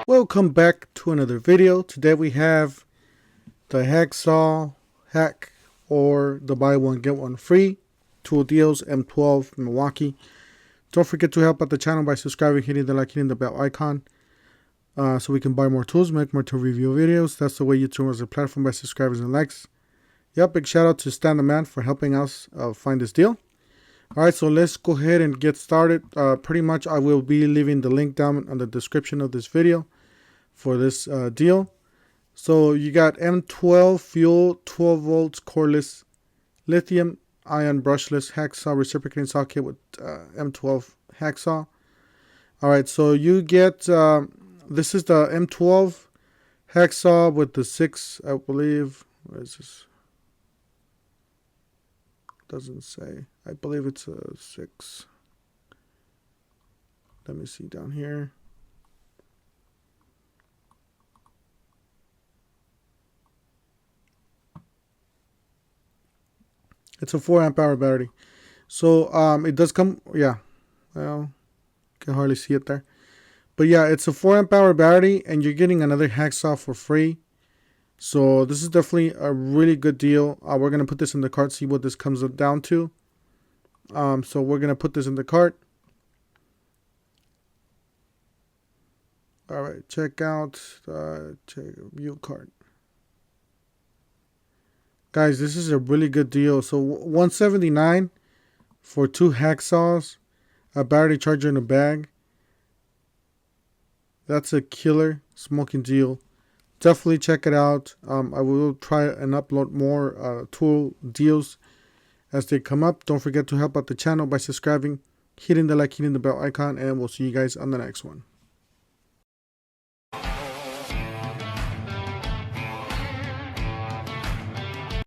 Welcome back to another video. Today we have the Hacksaw hack or the buy one get one free tool deals M12 Milwaukee. Don't forget to help out the channel by subscribing, hitting the like, hitting the bell icon, so we can buy more tools, make more tool review videos. That's the way YouTube runs the platform, by subscribers and likes. Yep, big shout out to Stan the Man for helping us find this deal. Alright, so let's go ahead and get started. Pretty much I will be leaving the link down in the description of this video for this deal. So you got M12 fuel 12 volts cordless lithium ion brushless hacksaw reciprocating socket with M12 hacksaw. Alright, so you get this is the M12 hacksaw with the 6, I believe. What is this? Doesn't say. I believe it's a 6. Let me see down here. It's a 4 amp hour battery. So it does come, yeah, well, you can hardly see it there. But yeah, it's a 4 amp hour battery and you're getting another hacksaw for free. So this is definitely a really good deal. We're going to put this in the cart, see what this comes down to. So we're going to put this in the cart. All right, check out view cart. Guys, this is a really good deal. So $179 for 2 hacksaws, a battery charger in a bag. That's a killer smoking deal. Definitely check it out. I will try and upload more tool deals as they come up. Don't forget to help out the channel by subscribing, hitting the like, hitting the bell icon, and we'll see you guys on the next one.